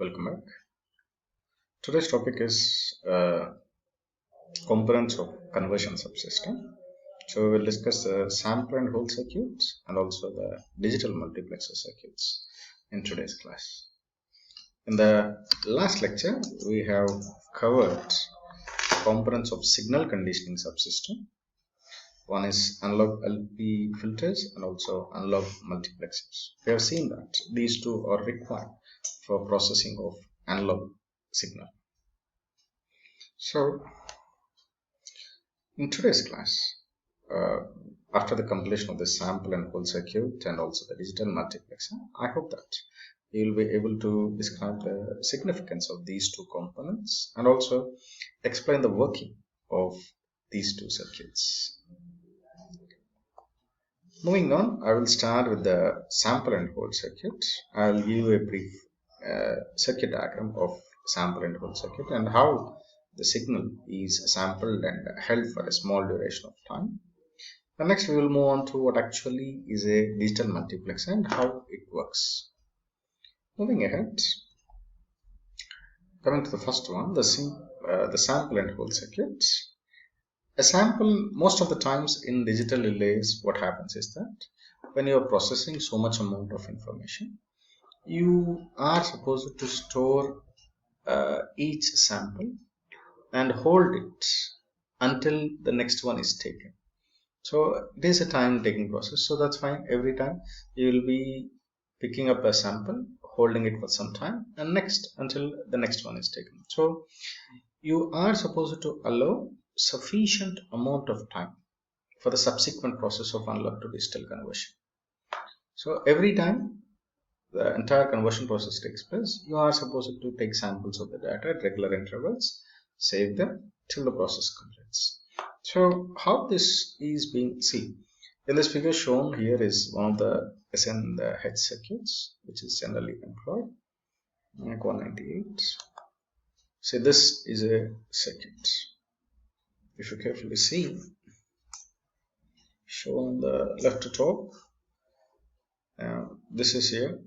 welcome back. Today's topic is components of conversion subsystem. So we will discuss the sample and hold circuits and also the digital multiplexer circuits in today's class. In the last lecture, we have covered components of signal conditioning subsystem. One is analog LP filters and also analog multiplexers. We have seen that these two are required for processing of analog signal. So in today's class, after the completion of the sample and hold circuit and also the digital multiplexer, I hope that you will be able to describe the significance of these two components and also explain the working of these two circuits. Moving on, I will start with the sample and hold circuit. I will give you a brief circuit diagram of sample and hold circuit and how the signal is sampled and held for a small duration of time. And next we will move on to what actually is a digital multiplexer and how it works. Moving ahead, coming to the first one, the sample and hold circuit. A sample, most of the times in digital relays, what happens is that when you are processing so much amount of information, you are supposed to store each sample and hold it until the next one is taken. So it is a time taking process, so that's fine. Every time you will be picking up a sample, holding it for some time, and next until the next one is taken. So you are supposed to allow sufficient amount of time for the subsequent process of analog to digital conversion. So every time the entire conversion process takes place, you are supposed to take samples of the data at regular intervals, save them till the process completes. So how this is being seen in this figure shown here is one of the SN H circuits which is generally employed, like 198. So this is a circuit. If you carefully see, shown on the left top, this is here.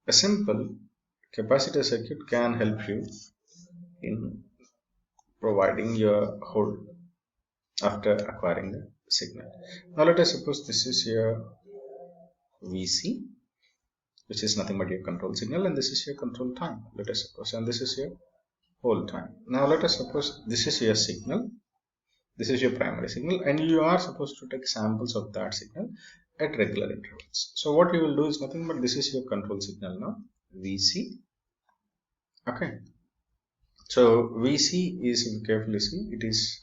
A simple capacitor circuit can help you in providing your hold after acquiring the signal. Now let us suppose this is your VC, which is nothing but your control signal, and this is your control time, let us suppose, and this is your hold time. Now let us suppose this is your signal, this is your primary signal, and you are supposed to take samples of that signal at regular intervals. So what you will do is nothing but this is your control signal now, VC. Okay. So VC is, if you carefully see, it is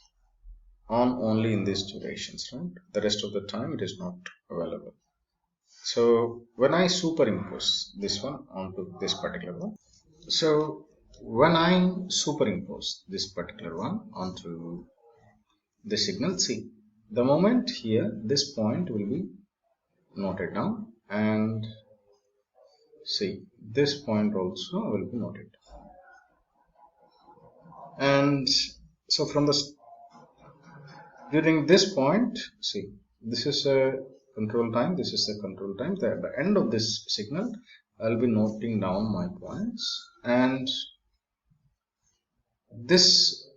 on only in these durations, right? The rest of the time it is not available. So when I superimpose this one onto this particular one, so when I superimpose this particular one onto the signal, see, the moment here this point will be noted down, and see, this point also will be noted down. And so from the during this point, see, this is a control time, this is the control time. At the end of this signal, I'll be noting down my points, and this,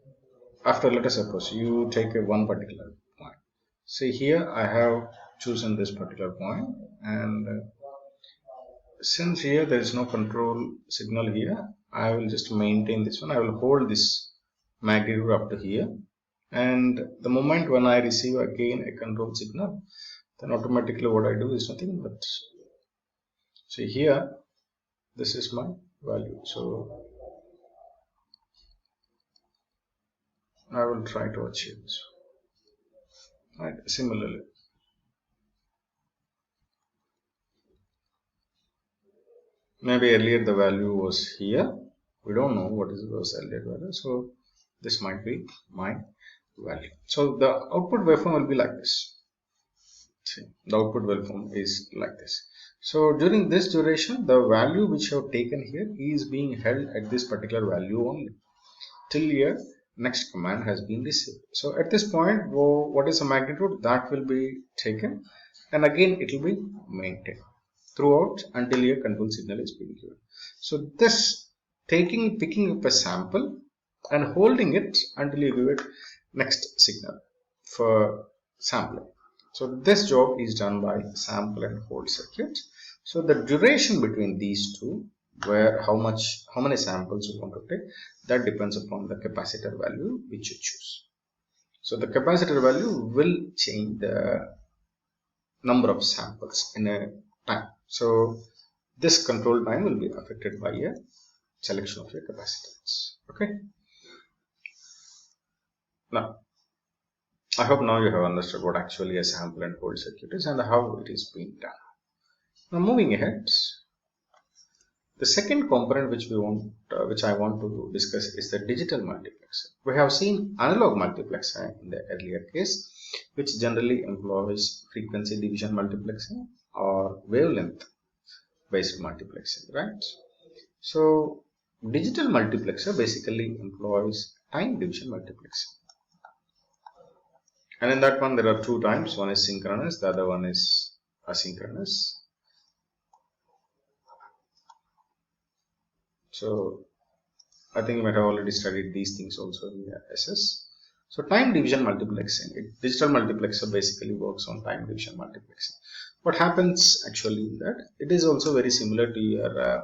after, let us suppose you take one particular point. See, here I have chosen this particular point, and since here there is no control signal here, I will just maintain this one. I will hold this magnitude up to here, and the moment when I receive again a control signal, then automatically what I do is nothing but, see here, this is my value. So I will try to achieve this, right? Similarly, maybe earlier the value was here, we don't know what was earlier value, so this might be my value. So the output waveform will be like this. See, the output waveform is like this. So during this duration, the value which you have taken here is being held at this particular value only till your next command has been received. So at this point, what is the magnitude that will be taken, and again it will be maintained throughout until your control signal is being given. So this picking up a sample and holding it until you give it next signal for sampling. So this job is done by sample and hold circuit. So the duration between these two, where how many samples you want to take, that depends upon the capacitor value which you choose. So the capacitor value will change the number of samples in a time. So this control time will be affected by a selection of your capacitance. Okay. Now, I hope now you have understood what actually a sample and hold circuit is and how it is being done. Now, moving ahead, the second component which I want to discuss is the digital multiplexer. We have seen analog multiplexer in the earlier case, which generally employs frequency division multiplexing or wavelength based multiplexing, right? So, digital multiplexer basically employs time division multiplexing. And in that one, there are two times. One is synchronous, the other one is asynchronous. So, I think you might have already studied these things also in your SS. So, time division multiplexing. Digital multiplexer basically works on time division multiplexing. What happens actually in that? It is also very similar to your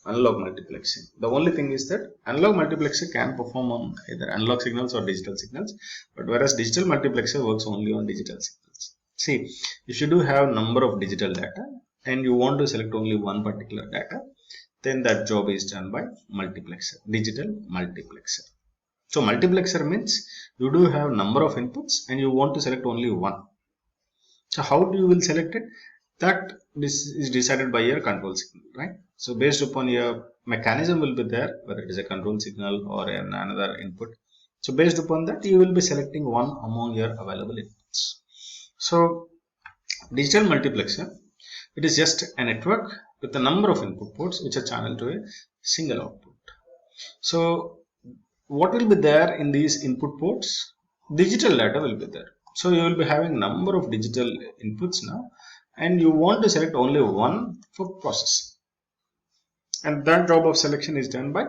analog multiplexing. The only thing is that analog multiplexer can perform on either analog signals or digital signals, but whereas digital multiplexer works only on digital signals. See, if you do have number of digital data and you want to select only one particular data, then that job is done by multiplexer, digital multiplexer. So multiplexer means you do have number of inputs and you want to select only one. So how you will select it? That this is decided by your control signal, right? So based upon your mechanism will be there, whether it is a control signal or another input. So based upon that, you will be selecting one among your available inputs. So digital multiplexer, it is just a network with a number of input ports which are channeled to a single output. So what will be there in these input ports? Digital data will be there. So you will be having number of digital inputs now, and you want to select only one for processing. And that job of selection is done by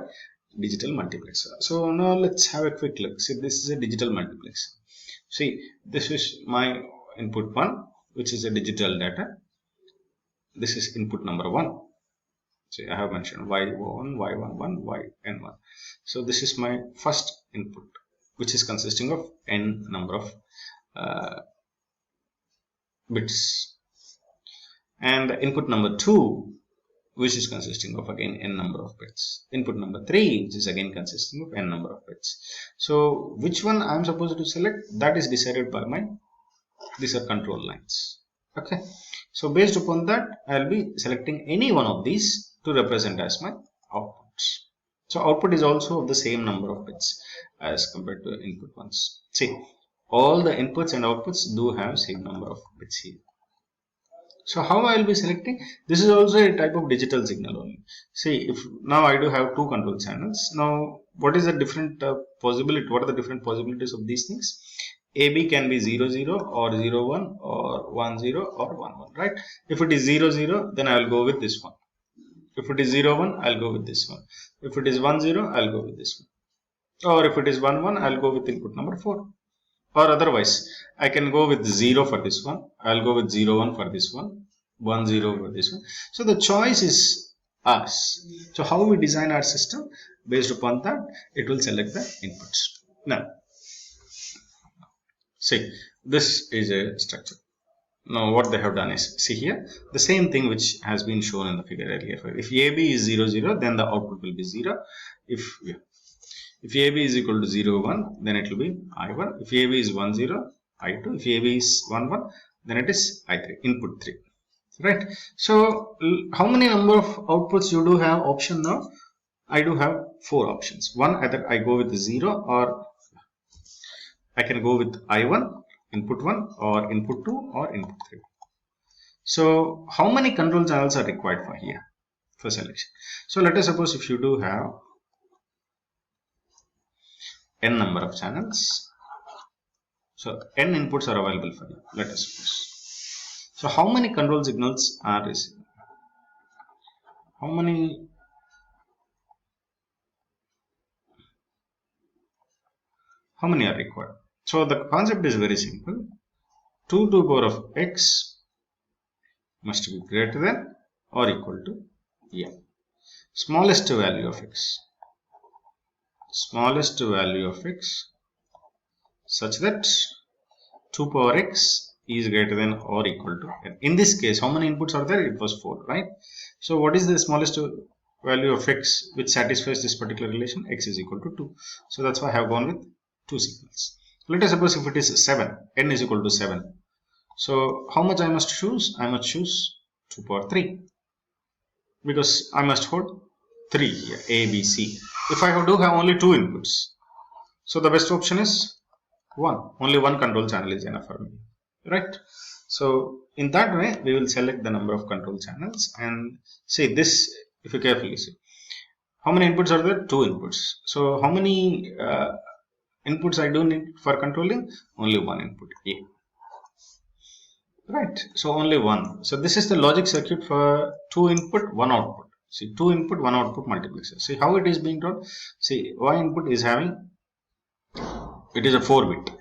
digital multiplexer. So now let's have a quick look. See, this is a digital multiplexer. See, this is my input 1, which is a digital data. This is input number 1. So I have mentioned y1, y11, yn1. So this is my first input, which is consisting of n number of bits, and input number 2, which is consisting of again n number of bits. Input number 3, which is again consisting of n number of bits. So which one I am supposed to select, that is decided by these are control lines. Okay, so based upon that, I will be selecting any one of these to represent as my outputs. So output is also of the same number of bits as compared to input ones. See, all the inputs and outputs do have same number of bits here. So how I will be selecting? This is also a type of digital signal only. See, if now I do have two control channels. Now, what is the different possibility? What are the different possibilities of these things? AB can be 0 0 or 0 1 or 1 0 or 1 1, right? If it is 0 0, then I will go with this one. If it is 0 1, I'll go with this one. If it is 1 0, I'll go with this one. Or if it is 1 1, I'll go with input number 4. Or otherwise, I can go with 0 for this one. I'll go with 0 1 for this one. 1 0 for this one. So the choice is ours. So how we design our system? Based upon that, it will select the inputs. Now, see, this is a structure. Now what they have done is, see here, the same thing which has been shown in the figure earlier. If AB is 0 0, then the output will be 0. If AB is equal to 0 1, then it will be I1. If AB is 1 0, I2. If AB is 1 1, then it is I3, input 3. Right? So how many number of outputs you do have option now? I do have 4 options. One, either I go with 0 or I can go with I1, input 1 or input 2 or input 3. So how many control channels are required for here for selection? So let us suppose if you do have n number of channels. So n inputs are available for you. Let us suppose. So how many control signals are received? How many how many are required? So the concept is very simple. 2 to the power of x must be greater than or equal to n. Smallest value of x such that 2 power x is greater than or equal to n. In this case, how many inputs are there? It was 4, right? So what is the smallest value of x which satisfies this particular relation? X is equal to 2. So that's why I have gone with 2 signals. Let us suppose if it is 7, n is equal to 7. So how much I must choose? I must choose 2 power 3 because I must hold 3 here, A, B, C. If I do have only 2 inputs, so the best option is 1. Only one control channel is enough for me, right? So in that way, we will select the number of control channels and say this, if you carefully see. How many inputs are there? 2 inputs. So how many inputs I do need for controlling? Only one input, A. Right, so only one. So this is the logic circuit for 2 input, 1 output. See, 2 input, 1 output multiplexer. See how it is being done. See, Y input is having, it is a 4-bit.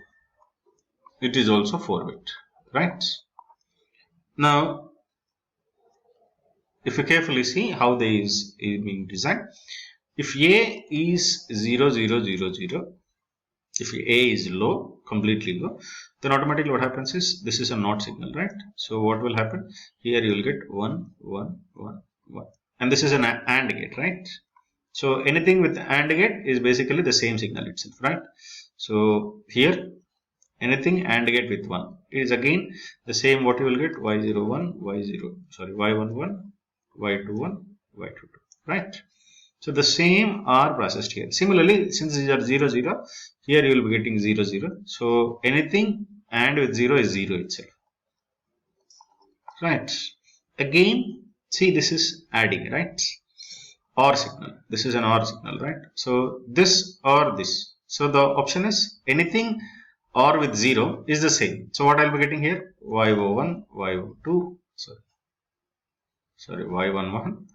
It is also 4-bit, right? Now, if you carefully see how this is being designed, if A is 0, 0, 0, 0, if A is low, completely low, then automatically what happens is this is a NOT signal, right? So what will happen? Here you will get 1, 1, 1, 1. And this is an AND gate, right? So anything with AND gate is basically the same signal itself, right? So here anything AND gate with 1 is again the same what you will get y01, y11, y21, y22, right? So the same are processed here. Similarly, since these are 0, 0, here you will be getting 0, 0. So anything AND with 0 is 0 itself, right? Again, see this is adding, right? OR signal. This is an OR signal, right? So this or this. So the option is anything OR with 0 is the same. So what I'll be getting here? Y01, Y02, Y11.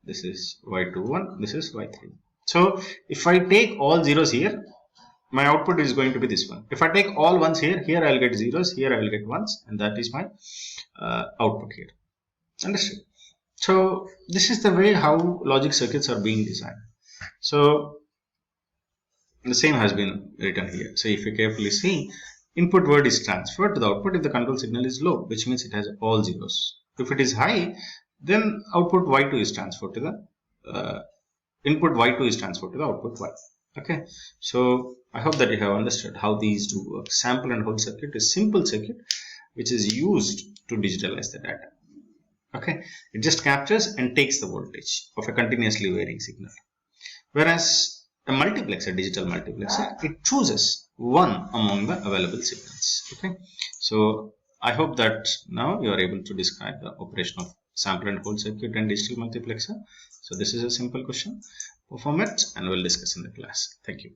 This is Y21, this is Y3. So if I take all zeros here, my output is going to be this one. If I take all ones here, here I'll get zeros, here I will get ones, and that is my output here. Understood? So this is the way how logic circuits are being designed. So the same has been written here. So if you carefully see, input word is transferred to the output if the control signal is low, which means it has all zeros. If it is high, then output Y2 is transferred to the input Y2 is transferred to the output Y. Okay, so I hope that you have understood how these do work. Sample and hold circuit is simple circuit which is used to digitalize the data. Okay, it just captures and takes the voltage of a continuously varying signal. Whereas a multiplexer, digital multiplexer, it chooses one among the available signals. Okay, so I hope that now you are able to describe the operation of sample and hold circuit and digital multiplexer. So this is a simple question. Perform it and we'll discuss in the class. Thank you.